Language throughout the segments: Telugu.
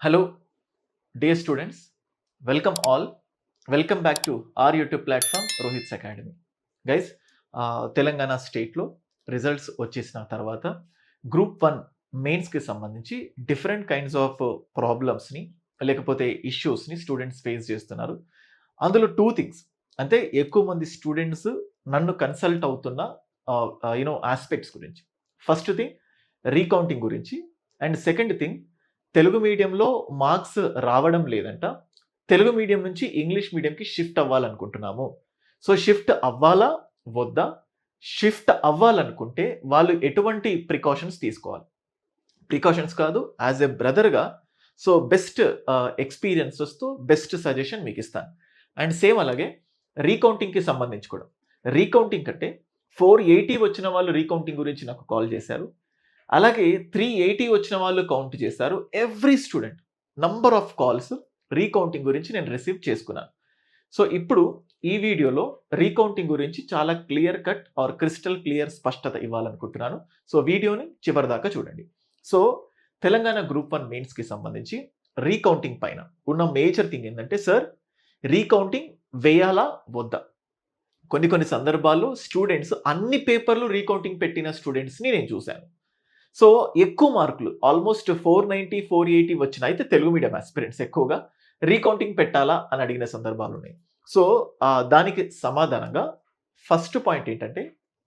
Hello, dear students. Welcome all. Welcome back to our YouTube platform, Rohit's Academy. Guys, Telangana స్టేట్లో రిజల్ట్స్ వచ్చేసిన తర్వాత గ్రూప్ 1 మెయిన్స్కి సంబంధించి డిఫరెంట్ కైండ్స్ ఆఫ్ ప్రాబ్లమ్స్ని లేకపోతే ఇష్యూస్ని స్టూడెంట్స్ ఫేస్ చేస్తున్నారు. అందులో 2 థింగ్స్, అంటే ఎక్కువ మంది స్టూడెంట్స్ నన్ను కన్సల్ట్ అవుతున్న ఆస్పెక్ట్స్ గురించి. ఫస్ట్ థింగ్ రీకౌంటింగ్ గురించి, అండ్ సెకండ్ థింగ్ తెలుగు మీడియంలో మార్క్స్ రావడం లేదంట, తెలుగు మీడియం నుంచి ఇంగ్లీష్ మీడియంకి షిఫ్ట్ అవ్వాలనుకుంటున్నాము. సో షిఫ్ట్ అవ్వాలా వద్దా? షిఫ్ట్ అవ్వాలనుకుంటే వాళ్ళు ఎటువంటి ప్రికాషన్స్ తీసుకోవాలి? ప్రికాషన్స్ కాదు, యాజ్ ఎ బ్రదర్గా సో బెస్ట్ ఎక్స్పీరియన్సెస్తో బెస్ట్ సజెషన్ మీకు ఇస్తాను. అండ్ సేమ్ అలాగే రీకౌంటింగ్కి సంబంధించి కూడా. రీకౌంటింగ్ అంటే 480 వచ్చిన వాళ్ళు రీకౌంటింగ్ గురించి నాకు కాల్ చేశారు. అలాగే 380 వచ్చిన వాళ్ళు కౌంట్ చేశారు. Every student number of calls recounting గురించి నేను రిసీవ్ చేసుకున్నాను. సో ఇప్పుడు ఈ వీడియోలో రీకౌంటింగ్ గురించి చాలా clear cut or crystal clear స్పష్టత ఇవ్వాలనుకుంటున్నాను. సో వీడియోని చివరి దాకా చూడండి. సో తెలంగాణ గ్రూప్ 1 మెయిన్స్కి సంబంధించి రీకౌంటింగ్ పైన ఉన్న మేజర్ థింగ్ ఏంటంటే, సార్ రీకౌంటింగ్ వేయాలా వద్దా? కొన్ని సందర్భాల్లో స్టూడెంట్స్ అన్ని పేపర్లు రీకౌంటింగ్ పెట్టిన స్టూడెంట్స్ని నేను చూశాను. సో ఎక్కువ మార్కులు ఆల్మోస్ట్ 490, 480 వచ్చిన అయితే తెలుగు మీడియం ఆస్పిరెంట్స్ ఎక్కువగా రీకౌంటింగ్ పెట్టాలా అని అడిగిన సందర్భాలు ఉన్నాయి. సో దానికి సమాధానంగా ఫస్ట్ పాయింట్ ఏంటంటే,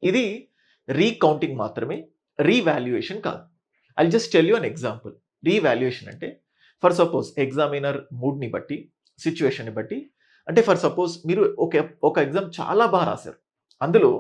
ఇది రీకౌంటింగ్ మాత్రమే, రీవాల్యుయేషన్ కాదు. I just tell you an example. Revaluation అంటే ఫర్ సపోజ్ ఎగ్జామినర్ మూడ్ని బట్టి, సిచ్యువేషన్ని బట్టి, అంటే ఫర్ సపోజ్ మీరు ఒక ఎగ్జామ్ చాలా బాగా రాశారు, అందులో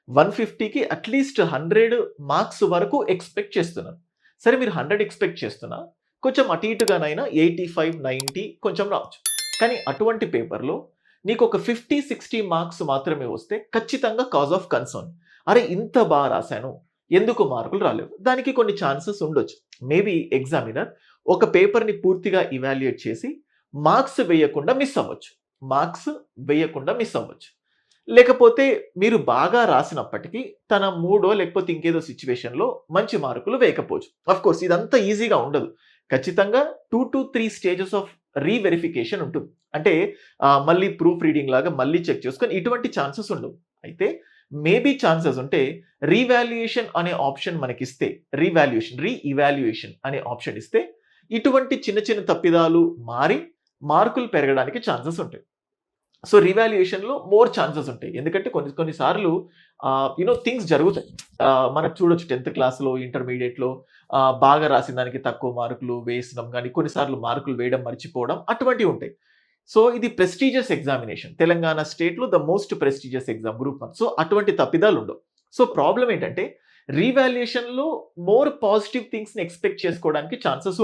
150కి అట్లీస్ట్ 100 మార్క్స్ వరకు ఎక్స్పెక్ట్ చేస్తున్నాను. సరే మీరు 100 ఎక్స్పెక్ట్ చేస్తున్నా, కొంచెం అటు ఇటుగానైనా 85, 90 కొంచెం రావచ్చు. కానీ అటువంటి పేపర్లో నీకు ఒక 50, 60 మార్క్స్ మాత్రమే వస్తే ఖచ్చితంగా కాజ్ ఆఫ్ కన్సర్న్. అరే ఇంత బాగా రాశాను, ఎందుకు మార్కులు రాలేవు? దానికి కొన్ని ఛాన్సెస్ ఉండొచ్చు. మేబీ ఎగ్జామినర్ ఒక పేపర్ని పూర్తిగా ఇవాల్యుయేట్ చేసి మార్క్స్ వేయకుండా మిస్ అవ్వచ్చు. లేకపోతే మీరు బాగా రాసినప్పటికీ తన మూడో లేకపోతే ఇంకేదో సిచ్యువేషన్లో మంచి మార్కులు వేయకపోవచ్చు. అఫ్ కోర్స్ ఇదంతా ఈజీగా ఉండదు. ఖచ్చితంగా 2 to 3 స్టేజెస్ ఆఫ్ రీవెరిఫికేషన్ ఉంటుంది. అంటే మళ్ళీ ప్రూఫ్ రీడింగ్ లాగా మళ్ళీ చెక్ చేసుకొని ఇటువంటి ఛాన్సెస్ ఉండవు. అయితే మేబీ ఛాన్సెస్ ఉంటే రీవాల్యుయేషన్ అనే ఆప్షన్ మనకిస్తే, రీఇవాల్యుయేషన్ అనే ఆప్షన్ ఇస్తే ఇటువంటి చిన్న తప్పిదాలు మారి మార్కులు పెరగడానికి ఛాన్సెస్ ఉంటాయి. సో రీవాల్యుయేషన్లో మోర్ ఛాన్సెస్ ఉంటాయి. ఎందుకంటే కొన్నిసార్లు థింగ్స్ జరుగుతాయి. మనకు చూడొచ్చు 10th క్లాస్లో, ఇంటర్మీడియట్లో బాగా రాసిన దానికి తక్కువ మార్కులు వేసడం కానీ, కొన్నిసార్లు మార్కులు వేయడం మర్చిపోవడం అటువంటివి ఉంటాయి. సో ఇది ప్రెస్టీజియస్ ఎగ్జామినేషన్, తెలంగాణ స్టేట్లో the most prestigious exam group 1. So అటువంటి తప్పిదాలు ఉండవు. సో ప్రాబ్లం ఏంటంటే, రీవాల్యుయేషన్లో మోర్ పాజిటివ్ థింగ్స్ని ఎక్స్పెక్ట్ చేసుకోవడానికి ఛాన్సెస్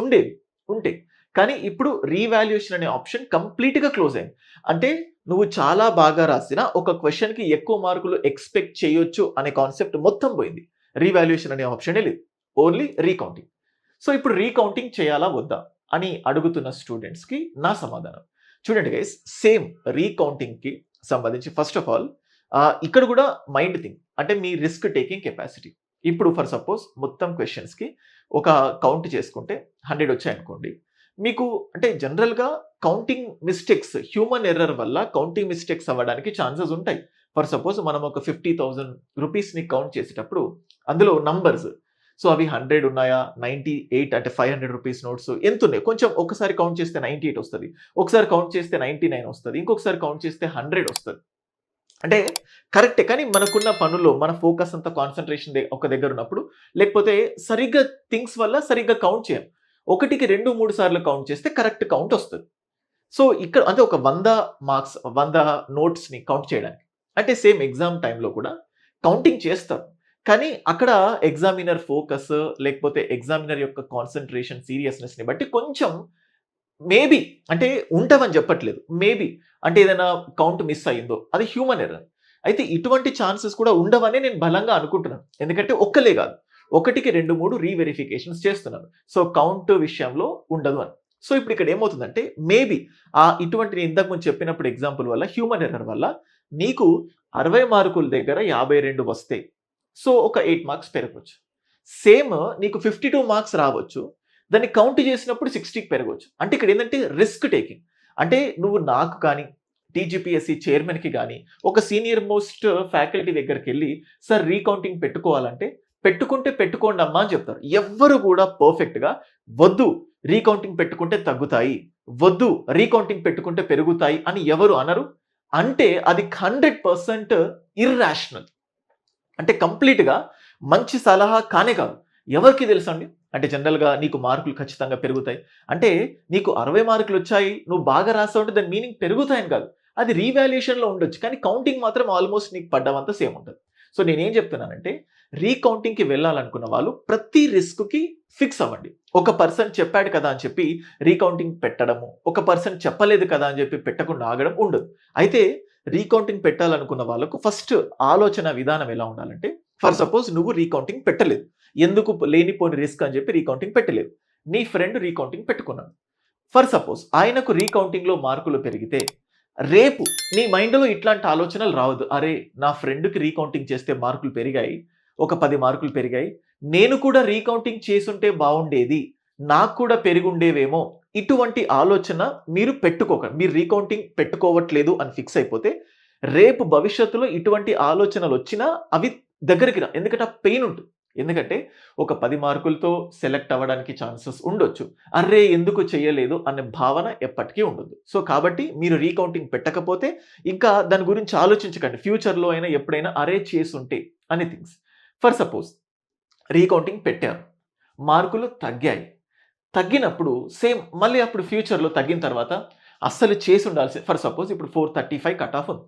ఉంటాయి. కానీ ఇప్పుడు రీవాల్యుయేషన్ అనే ఆప్షన్ కంప్లీట్గా క్లోజ్ అయింది. అంటే నువ్వు చాలా బాగా రాసిన ఒక క్వశ్చన్కి ఎక్కువ మార్కులు ఎక్స్పెక్ట్ చేయొచ్చు అనే కాన్సెప్ట్ మొత్తం పోయింది. రీవాల్యుయేషన్ అనే ఆప్షనే లేదు, ఓన్లీ రీకౌంటింగ్. సో ఇప్పుడు రీకౌంటింగ్ చేయాలా వద్దా అని అడుగుతున్న స్టూడెంట్స్కి నా సమాధానం చూడండి గైస్. సేమ్ రీకౌంటింగ్కి సంబంధించి ఫస్ట్ ఆఫ్ ఆల్ ఇక్కడ కూడా మైండ్ థింగ్, అంటే మీ రిస్క్ టేకింగ్ కెపాసిటీ. ఇప్పుడు ఫర్ సపోజ్ మొత్తం క్వశ్చన్స్కి ఒక కౌంట్ చేసుకుంటే 100 వచ్చాయనుకోండి, మీకు అంటే జనరల్గా కౌంటింగ్ మిస్టేక్స్, హ్యూమన్ ఎర్రర్ వల్ల కౌంటింగ్ మిస్టేక్స్ అవ్వడానికి ఛాన్సెస్ ఉంటాయి. ఫర్ సపోజ్ మనం ఒక 50,000 రూపీస్ని కౌంట్ చేసేటప్పుడు అందులో నంబర్స్, సో అవి 100 ఉన్నాయా, 98 అంటే 500 రూపీస్ నోట్స్ ఎంత ఉన్నాయి, కొంచెం ఒకసారి కౌంట్ చేస్తే 98 వస్తుంది, ఒకసారి కౌంట్ చేస్తే 99 వస్తుంది, ఇంకొకసారి కౌంట్ చేస్తే 100 వస్తుంది. అంటే కరెక్టే, కానీ మనకున్న పనుల్లో మన ఫోకస్ అంతా కాన్సన్ట్రేషన్ ఒక దగ్గర ఉన్నప్పుడు, లేకపోతే సరిగ్గా థింగ్స్ వల్ల సరిగ్గా కౌంట్ చేయం, 1కి 2, 3 సార్లు కౌంట్ చేస్తే కరెక్ట్ కౌంట్ వస్తుంది. సో ఇక్కడ అంటే ఒక 100 మార్క్స్, 100 నోట్స్ని కౌంట్ చేయడానికి, అంటే సేమ్ ఎగ్జామ్ టైంలో కూడా కౌంటింగ్ చేస్తారు. కానీ అక్కడ ఎగ్జామినర్ ఫోకస్ లేకపోతే ఎగ్జామినర్ యొక్క కాన్సన్ట్రేషన్, సీరియస్నెస్ని బట్టి కొంచెం మేబీ, అంటే ఉంటామని చెప్పట్లేదు, మేబీ అంటే ఏదైనా కౌంట్ మిస్ అయ్యిందో అది హ్యూమన్ ఎర్రర్. అయితే ఇటువంటి ఛాన్సెస్ కూడా ఉండవని నేను బలంగా అనుకుంటున్నాను. ఎందుకంటే ఒక్కలే కాదు, 1కి 2, 3 రీవెరిఫికేషన్స్ చేస్తున్నారు. సో కౌంట్ విషయంలో ఉండదు అని. సో ఇప్పుడు ఇక్కడ ఏమవుతుందంటే, మేబీ ఇటువంటి నేను ఇంతకు ముందు చెప్పినప్పుడు ఎగ్జాంపుల్ వల్ల, హ్యూమన్ ఎర్రర్ వల్ల నీకు 60 మార్కుల దగ్గర 52 వస్తే, సో ఒక 8 మార్క్స్ పెరగవచ్చు. సేమ్ నీకు 52 మార్క్స్ రావచ్చు, దాన్ని కౌంట్ చేసినప్పుడు 60కి పెరగొచ్చు. అంటే ఇక్కడ ఏందంటే రిస్క్ టేకింగ్. అంటే నువ్వు నాకు కానీ, టీజీపీఎస్సీ చైర్మన్‌కి గాని, ఒక సీనియర్ మోస్ట్ ఫ్యాకల్టీ దగ్గరికెళ్లి సార్ రీకౌంటింగ్ పెట్టుకోవాలంటే, పెట్టుకుంటే పెట్టుకోండమ్మా అని చెప్తారు. ఎవ్వరు కూడా పర్ఫెక్ట్‌గా వద్దు రీకౌంటింగ్ పెట్టుకుంటే తగ్గుతాయి. వద్దు రీకౌంటింగ్ పెట్టుకుంటే పెరుగుతాయి అని ఎవరు అనరు. అంటే అది 100% ఇర్‌రాషనల్. అంటే కంప్లీట్‌గా మంచి సలహా కానే కాదు. ఎవరికీ తెలుసండి? అంటే జనరల్‌గా నీకు మార్కులు ఖచ్చితంగా పెరుగుతాయి. అంటే నీకు 60 మార్కులొచ్చాయి, నువ్వు బాగా రాసావంటే దాని మీనింగ్ పెరుగుతాయని కాదు. అది రీవాల్యుయేషన్‌లో ఉండొచ్చు. కానీ కౌంటింగ్ మాత్రం ఆల్‌మోస్ట్ నీకు పడ్డవంతా సేమ్ ఉంటది. సో నేనేం చెప్తున్నానంటే రీకౌంటింగ్‌కి వెళ్ళాలనుకున్న వాళ్ళు ప్రతి రిస్క్‌కి ఫిక్స్ అవ్వండి. ఒక పర్సన్ చెప్పాడు కదా అని చెప్పి రీకౌంటింగ్ పెట్టడము, ఒక పర్సన్ చెప్పలేదు కదా అని చెప్పి పెట్టకుండా ఆగడం ఉండదు. అయితే రీకౌంటింగ్ పెట్టాలనుకున్న వాళ్ళకు ఫస్ట్ ఆలోచన విధానం ఎలా ఉండాలంటే, ఫర్ సపోజ్ నువ్వు రీకౌంటింగ్ పెట్టలేదు. ఎందుకు లేనిపోని రిస్క్ అని చెప్పి రీకౌంటింగ్ పెట్టలేదు. నీ ఫ్రెండ్ రీకౌంటింగ్ పెట్టుకున్నాడు. ఫర్ సపోజ్ ఆయనకు రీకౌంటింగ్‌లో మార్కులు పెరిగితే, రేపు నీ మైండ్‌లో ఇట్లాంటి ఆలోచనలు రావద్దు. అరే! నా ఫ్రెండ్‌కి రీకౌంటింగ్ చేస్తే మార్కులు పెరిగాయి. ఒక 10 మార్కులు పెరిగాయి. నేను కూడా రీకౌంటింగ్ చేసుంటే బావుండేది. నాకు కూడా పెరిగుండేవేమో. ఇటువంటి ఆలోచన మీరు పెట్టుకోకండి. మీరు రీకౌంటింగ్ పెట్టుకోవట్లేదు అని ఫిక్స్ అయిపోతే, రేపు భవిష్యత్తులో ఇటువంటి ఆలోచనలొచ్చినా అవి దగ్గరికి ఎందుకంటే ఆ పెయిన్ ఉంటుంది. ఎందుకంటే ఒక 10 మార్కులతో సెలెక్ట్ అవ్వడానికి ఛాన్సెస్ ఉండొచ్చు. అర్రే! ఎందుకు చేయలేదు అనే భావన ఎప్పటికీ ఉండదు. సో కాబట్టి మీరు రీకౌంటింగ్ పెట్టకపోతే ఇంకా దాని గురించి ఆలోచించకండి. ఫ్యూచర్‌లో అయినా ఎప్పుడైనా అరే! చేసుంటే అని థింగ్స్. ఫర్ సపోజ్ రీకౌంటింగ్ పెట్టారు. మార్కులు తగ్గాయి. తగ్గినప్పుడు సేమ్ మళ్ళీ అప్పుడు ఫ్యూచర్‌లో తగ్గిన తర్వాత అస్సలు చేసుండాల్సి ఫర్ సపోజ్ ఇప్పుడు 435 కట్ ఆఫ్ ఉంది.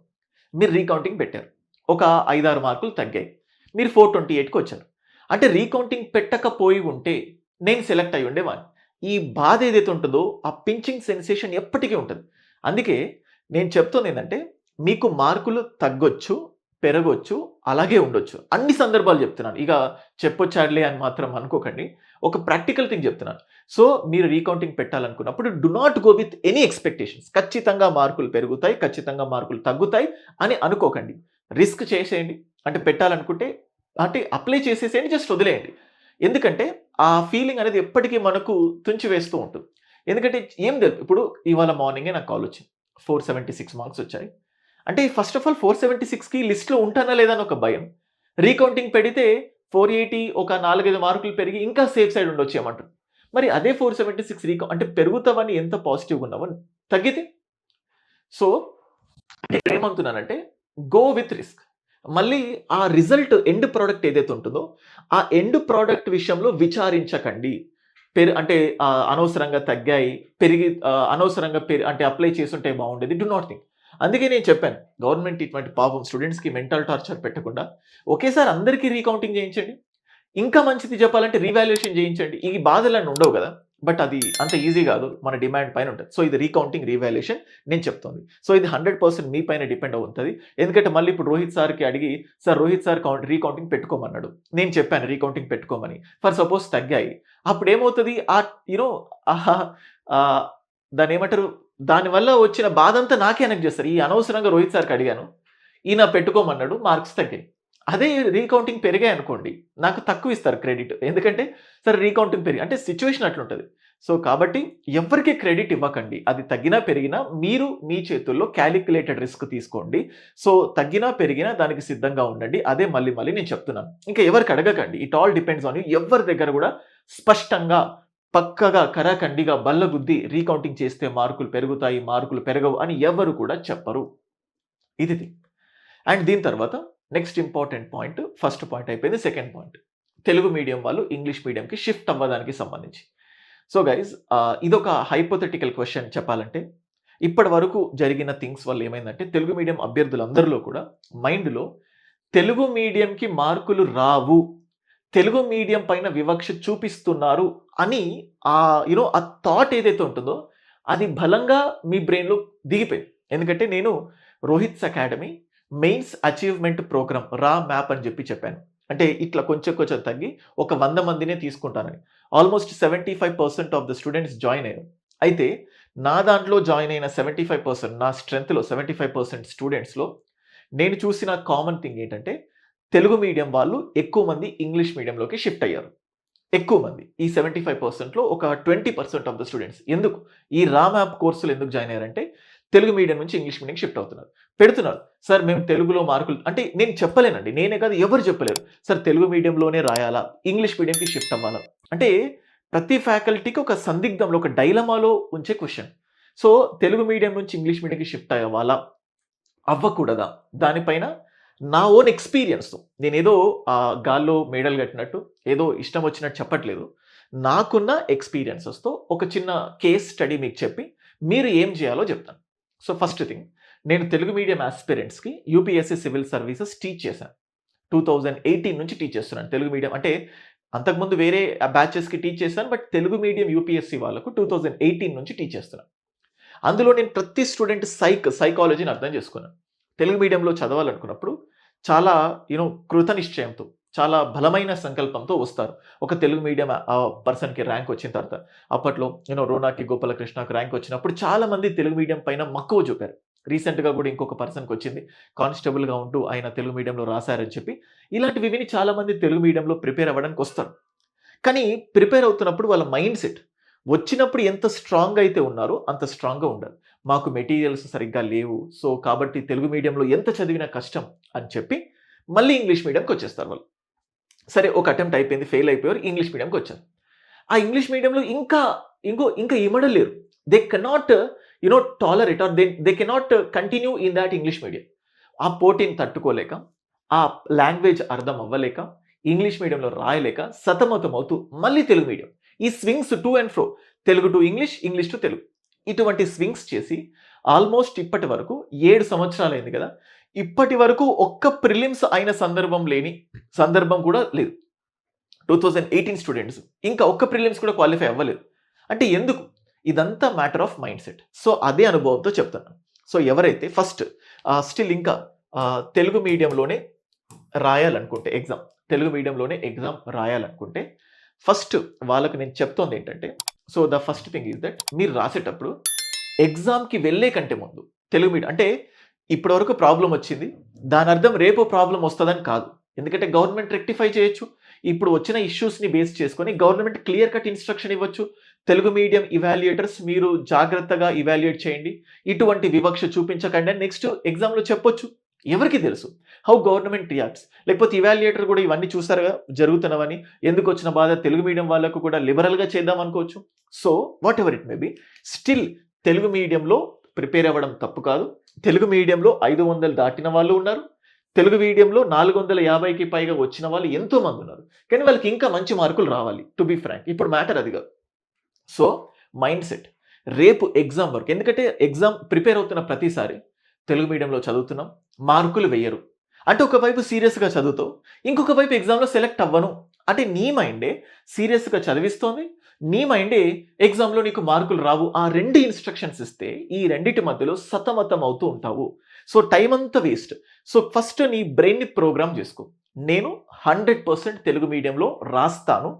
మీరు రీకౌంటింగ్ పెట్టారు. ఒక 5, 6 మార్కులు తగ్గాయి. మీరు 428కొచ్చారు. అంటే రీకౌంటింగ్ పెట్టకపోయి ఉంటే నేను సెలెక్ట్ అయ్యి ఉండేవాడిని. ఈ బాధ ఏదైతే ఉంటదో ఆ పించింగ్ సెన్సేషన్ ఎప్పటికీ ఉంటది. అందుకే నేను చెప్తుందేంటంటే మీకు మార్కులు తగ్గొచ్చు, పెరగొచ్చు, అలాగే ఉండొచ్చు. అన్ని సందర్భాలు చెప్తున్నాను. ఇక చెప్పొచ్చాడులే అని మాత్రం అనుకోకండి. ఒక ప్రాక్టికల్ థింగ్ చెప్తున్నాను. సో మీరు రీకౌంటింగ్ పెట్టాలనుకున్నప్పుడు do not go with any expectations. ఖచ్చితంగా మార్కులు పెరుగుతాయి, ఖచ్చితంగా మార్కులు తగ్గుతాయి అని అనుకోకండి. రిస్క్ చేసేయండి. అంటే పెట్టాలనుకుంటే అంటే అప్లై చేసేసేయండి. జస్ట్ వదిలేయండి. ఎందుకంటే ఆ ఫీలింగ్ అనేది ఎప్పటికీ మనకు తుంచివేస్తూ ఉంటుంది. ఎందుకంటే ఏం తెలీదు. ఇప్పుడు ఇవాళ మార్నింగే నాకు కాల్ వచ్చింది. 476 మార్క్స్ వచ్చాయి. అంటే ఫస్ట్ ఆఫ్ ఆల్ 476కి లిస్ట్‌లో ఉంటానా లేదా అని ఒక భయం. రీకౌంటింగ్ పెడితే 480 ఒక 4, 5 మార్కులు పెరిగి ఇంకా సేఫ్ సైడ్ ఉండొచ్చేమంటారు. మరి అదే 476 అంటే పెరుగుతావని ఎంత పాజిటివ్‌గా ఉన్నావో తగ్గితే? సో నేనేమంటున్నానంటే గో విత్ రిస్క్. మళ్ళీ ఆ రిజల్ట్ ఎండ్ ప్రొడక్ట్ ఏదైతే ఉంటుందో, ఆ ఎండ్ ప్రొడక్ట్ విషయంలో విచారించకండి. అంటే అనవసరంగా తగ్గాయి, అనవసరంగా అంటే అప్లై చేసుంటే బాగుండేది. Do not think. అందుకే నేను చెప్పాను. గవర్నమెంట్ ఇటువంటి పాపం స్టూడెంట్స్‌కి మెంటల్ టార్చర్ పెట్టకుండా ఒకేసారి అందరికి రీకౌంటింగ్ చేయించండి. ఇంకా మంచిది చెప్పాలంటే రీవాల్యుయేషన్ చేయించండి. ఈ బాధలన్నీ ఉండవు గదా! బట్ అది అంత ఈజీ గాదు. మన డిమాండ్ పైన ఉంటది. సో ఇది రీకౌంటింగ్, రీవాల్యుయేషన్ నేను చెప్తోంది. సో ఇది 100% మీ పైన డిపెండ్ అవుతది. ఎందుకంటే మళ్ళీ ఇప్పుడు రోహిత్ సార్‌కి అడిగి, సార్ రోహిత్ సార్ రీకౌంటింగ్ పెట్టుకోమన్నాడు. నేను చెప్పాను రీకౌంటింగ్ పెట్టుకోమని. ఫర్ సపోజ్ తగ్గాయి. అప్పుడేమవుతది యూ నో ఆహ్, ఆహ్, దాన్నేమంటారు? దానివల్ల వచ్చిన బాధంతా నాకే ఎనక్ట్ చేస్తారు. ఈ అనవసరంగా రోహిత్ సార్‌కి అడిగాను. ఈయన పెట్టుకోమన్నాడు. మార్క్స్ తగ్గాయి. అదే రీకౌంటింగ్ పెరిగాయనుకోండి, నాకు తక్కువ ఇస్తారు క్రెడిట్. ఎందుకంటే సరే రీకౌంటింగ్ అంటే సిట్యుయేషన్ అట్లుంటది. సో కాబట్టి ఎవ్వరికీ క్రెడిట్ ఇవ్వకండి. అది తగ్గినా, పెరిగినా మీరు మీ చేతుల్లో కాలిక్యులేటెడ్ రిస్క్ తీసుకోండి. సో తగ్గినా, పెరిగినా దానికి సిద్ధంగా ఉండండి. అదే మళ్ళీ మళ్ళీ నేను చెప్తున్నాను. ఇంకా ఎవరికి అడగకండి. It all depends on you. ఎవ్వరి దగ్గర కూడా స్పష్టంగా, పక్కగా, కరాకండిగా బల్లగుద్ది రీకౌంటింగ్ చేస్తే మార్కులు పెరుగుతాయి, మార్కులు పెరగవు అని ఎవ్వరు కూడా చెప్పరు. ఇది థింగ్. అండ్ దీని తర్వాత next important point, first point అయిపోయింది. సెకండ్ పాయింట్, తెలుగు మీడియం వాళ్ళు ఇంగ్లీష్ మీడియంకి షిఫ్ట్ అవ్వడానికి సంబంధించి. సో గైస్ ఇదొక హైపోథెటికల్ క్వెషన్ చెప్పాలంటే. ఇప్పటి వరకు జరిగిన థింగ్స్ వల్ల ఏమైందంటే తెలుగు మీడియం అభ్యర్థులందరిలో కూడా మైండ్‌లో తెలుగు మీడియంకి మార్కులు రావు, తెలుగు మీడియం పైన వివక్ష చూపిస్తున్నారు అని ఆ థాట్ ఏదైతే ఉంటుందో అది బలంగా మీ బ్రెయిన్‌లో దిగిపోయింది. ఎందుకంటే నేను Rohit's academy mains achievement programme roadmap అని చెప్పాను. అంటే ఇట్లా కొంచెం కొంచెం తగ్గి ఒక 100 మందినే తీసుకుంటానని. Almost 75% of the students join అయ్యారు. అయితే నా దాంట్లో జాయిన్ అయిన 75% నా స్ట్రెంగ్త్‌లో 75% స్టూడెంట్స్‌లో నేను చూసిన కామన్ థింగ్ ఏంటంటే తెలుగు మీడియం వాళ్ళు ఎక్కువ మంది ఇంగ్లీష్ మీడియంలోకి షిఫ్ట్ అయ్యారు. ఎక్కువ మంది. ఈ 75%లో ఒక 20% ఆఫ్ ద స్టూడెంట్స్ ఎందుకు? ఈ రామ్ యాప్ కోర్సులు ఎందుకు జాయిన్ అయ్యారంటే, తెలుగు మీడియం నుంచి ఇంగ్లీష్ మీడియంకి షిఫ్ట్ అవుతున్నారు. పెడుతున్నారు. సార్ మేము తెలుగులో మార్కులు అంటే నేను చెప్పలేనండి. నేనే కాదు ఎవరు చెప్పలేరు. సార్ తెలుగు మీడియంలోనే రాయాలా? ఇంగ్లీష్ మీడియంకి షిఫ్ట్ అవ్వాలా? అంటే ప్రతి ఫ్యాకల్టీకి ఒక సందిగ్ధంలో, ఒక డైలమాలో ఉంచే క్వెషన్. సో, తెలుగు మీడియం నుంచి ఇంగ్లీష్ మీడియంకి షిఫ్ట్ అవ్వాలా? అవ్వకూడదా? దానిపైన నా ఓన్ ఎక్స్‌పీరియన్స్‌తో నేనేదో గాల్లో మేడలు కట్టినట్టు, ఏదో ఇష్టం వచ్చినట్టు చెప్పట్లేదు. నాకున్న ఎక్స్‌పీరియన్సెస్‌తో ఒక చిన్న కేస్ స్టడీ మీకు చెప్పి, మీరు ఏం చేయాలో చెప్తాను. సో, ఫస్ట్ థింగ్ నేను తెలుగు మీడియం యాస్పిరెంట్స్‌కి యూపీఎస్‌సీ సివిల్ సర్వీసెస్ టీచ్ చేశాను. 2018 నుంచి టీచ్ చేస్తున్నాను. తెలుగు మీడియం అంటే అంతకుముందు వేరే బ్యాచెస్‌కి టీచ్ చేశాను. బట్ తెలుగు మీడియం యూపీఎస్‌సీ వాళ్ళకు 2018 నుంచి టీచ్ చేస్తున్నాను. అందులో నేను ప్రతి స్టూడెంట్ సైకాలజీని అర్థం చేసుకున్నాను. తెలుగు మీడియంలో చదవాలనుకున్నప్పుడు చాలా కృత నిశ్చయంతో, చాలా బలమైన సంకల్పంతో వస్తారు. ఒక తెలుగు మీడియం పర్సన్‌కి ర్యాంక్ వచ్చిన తర్వాత అప్పట్లో రోనాకి, గోపాలకృష్ణకి ర్యాంక్ వచ్చినప్పుడు చాలా మంది తెలుగు మీడియం పైన మక్కువ చూపారు. రీసెంట్‌గా కూడా ఇంకొక పర్సన్‌కి వచ్చింది. కానిస్టేబుల్‌గా ఉంటూ ఆయన తెలుగు మీడియంలో రాసారని చెప్పి. ఇలాంటివి విని చాలా మంది తెలుగు మీడియంలో ప్రిపేర్ అవ్వడానికి వస్తారు. కానీ ప్రిపేర్ అవుతున్నప్పుడు వాళ్ళ మైండ్ సెట్ వచ్చినప్పుడు ఎంత స్ట్రాంగ్ అయితే ఉన్నారో అంత స్ట్రాంగ్‌గా ఉండాలి. మాకు మెటీరియల్స్ సరిగ్గా లేవు. సో, కాబట్టి తెలుగు మీడియంలో ఎంత చదివినా కష్టం అని చెప్పి మళ్ళీ ఇంగ్లీష్ మీడియంకొచ్చేస్తారు వాళ్ళు. సరే ఒక అటెంప్ట్ అయిపోయింది. ఫెయిల్ అయిపోయారు. ఇంగ్లీష్ మీడియంకొచ్చారు. ఆ ఇంగ్లీష్ మీడియంలో ఇంకా ఇమడలేరు. They cannot tolerate or they cannot continue in thought English medium. ఆ పోటీని తట్టుకోలేక, ఆ లాంగ్వేజ్ అర్థం అవ్వలేక, ఇంగ్లీష్ మీడియంలో రాయలేక సతమతమవుతూ మళ్ళీ తెలుగు మీడియం. ఈ swings to and fro, Telugu to English, English to Telugu. ఇటువంటి స్వింగ్స్ చేసి ఆల్మోస్ట్ ఇప్పటి వరకు 7 సంవత్సరాలైంది కదా! ఇప్పటి వరకు ఒక్క ప్రిలిమ్స్ అయిన సందర్భం కూడా లేదు. 2018 స్టూడెంట్స్ ఇంకా ఒక్క ప్రిలిమ్స్ కూడా క్వాలిఫై అవ్వలేదు. అంటే ఎందుకు? ఇదంతా matter of mindset. So, అదే అనుభవంతో చెప్తాను. సో, ఎవరైతే ఫస్ట్ స్టిల్ ఇంకా తెలుగు మీడియంలోనే రాయాలనుకుంటే తెలుగు మీడియంలోనే ఎగ్జామ్ రాయాలనుకుంటే ఫస్ట్ వాళ్ళకి నేను చెప్తోందేంటంటే, so, the first thing is that మీరు రాసేటప్పుడు ఎగ్జామ్‌కి వెళ్ళే కంటే ముందు తెలుగు మీడియం అంటే ఇప్పటివరకు ప్రాబ్లమ్ వచ్చింది. దానర్థం రేపు ప్రాబ్లమ్ వస్తదని కాదు. ఎందుకంటే గవర్నమెంట్ రెక్టిఫై చేయొచ్చు. ఇప్పుడు వచ్చిన ఇష్యూస్‌ని బేస్ చేసుకొని గవర్నమెంట్ క్లియర్ కట్ ఇన్‌స్ట్రక్షన్ ఇవ్వచ్చు. తెలుగు మీడియం ఇవాల్యుయేటర్స్ మీరు జాగ్రత్తగా ఇవాల్యుయేట్ చేయండి. ఇటువంటి వివక్ష చూపించకండి అని నెక్స్ట్ ఎగ్జామ్‌లో చెప్పొచ్చు. ఎవరికీ తెలుసు. How government reacts. లేకపోతే ఇవాల్యుయేటర్ కూడా ఇవన్నీ చూసారుగా జరుగుతున్నవని. ఎందుకొచ్చిన బాధ తెలుగు మీడియం వాళ్ళకు కూడా లిబరల్‌గా చేద్దాం అనుకోవచ్చు. So, what ever it may be still Telugu మీడియంలో ప్రిపేర్ అవ్వడం తప్పు కాదు. తెలుగు మీడియంలో 500 దాటిన వాళ్ళు ఉన్నారు. తెలుగు మీడియంలో 450కి పైగా వచ్చిన వాళ్ళు ఎంతో మంది ఉన్నారు. కానీ వాళ్ళకి ఇంకా మంచి మార్కులు రావాలి. To be frank. ఇప్పుడు మ్యాటర్ అది కాదు. So, mind set. రేపు ఎగ్జామ్ వరకు ఎందుకంటే ఎగ్జామ్ ప్రిపేర్ అవుతున్న ప్రతిసారి తెలుగు మీడియంలో చదువుతున్నాం. మార్కులు వెయ్యరు. అంటే ఒకవైపు సీరియస్‌గా చదువుతావు. ఇంకొక వైపు ఎగ్జామ్‌లో సెలెక్ట్ అవ్వను. అంటే నీ మైండే సీరియస్‌గా చదివిస్తోంది. నీ మైండే ఎగ్జామ్‌లో నీకు మార్కులు రావు. ఆ 2 ఇన్‌స్ట్రక్షన్స్ ఇస్తే ఈ రెండిటి మధ్యలో సతమతం అవుతూ ఉంటావు. సో, టైమ్ అంతా వేస్ట్. సో, ఫస్ట్ నీ బ్రెయిన్‌ని ప్రోగ్రామ్ చేసుకో. నేను 100% తెలుగు మీడియంలో రాస్తాను.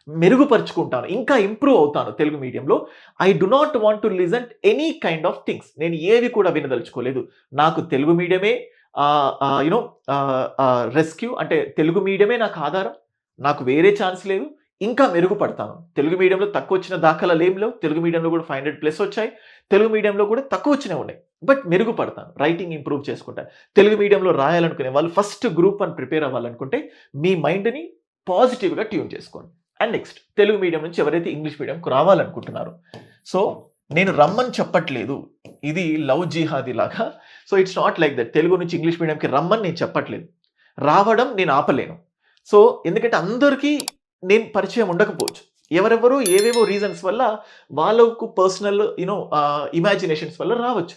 మెరుగుపరుచుకుంటాను. ఇంకా ఇంప్రూవ్ అవుతాను తెలుగు మీడియంలో. I do not want to listen any kind of things. నేను ఏవి కూడా వినదలుచుకోలేదు. నాకు తెలుగు మీడియమే రెస్క్యూ అంటే తెలుగు మీడియమే నాకు ఆధారం. నాకు వేరే ఛాన్స్ లేదు. ఇంకా మెరుగుపడతాను. తెలుగు మీడియంలో తక్కువొచ్చిన దాఖలాలేం లేవు. తెలుగు మీడియంలో కూడా 500 ప్లస్ వచ్చాయి. తెలుగు మీడియంలో కూడా తక్కువొచ్చినవి ఉన్నాయి. బట్ మెరుగుపడతాను. రైటింగ్ ఇంప్రూవ్ చేసుకుంటాను. తెలుగు మీడియంలో రాయాలనుకునే వాళ్ళు ఫస్ట్ గ్రూప్ 1 ప్రిపేర్ అవ్వాలనుకుంటే మీ మైండ్‌ని పాజిటివ్‌గా ట్యూన్ చేసుకోండి. అండ్ నెక్స్ట్ తెలుగు మీడియం నుంచి ఎవరైతే ఇంగ్లీష్ మీడియంకి రావాలనుకుంటున్నారో, సో, నేను రమ్మని చెప్పట్లేదు. ఇది లవ్ జిహాదీ లాగా. So, it's not like that. Telugu నుంచి ఇంగ్లీష్ మీడియంకి రమ్మని నేను చెప్పట్లేదు. రావడం నేను ఆపలేను. సో, ఎందుకంటే అందరికీ నేను పరిచయం ఉండకపోవచ్చు. ఎవరెవరో ఏవేవో రీజన్స్ వల్ల వాళ్ళకు పర్సనల్ ఇమాజినేషన్స్ వల్ల రావచ్చు.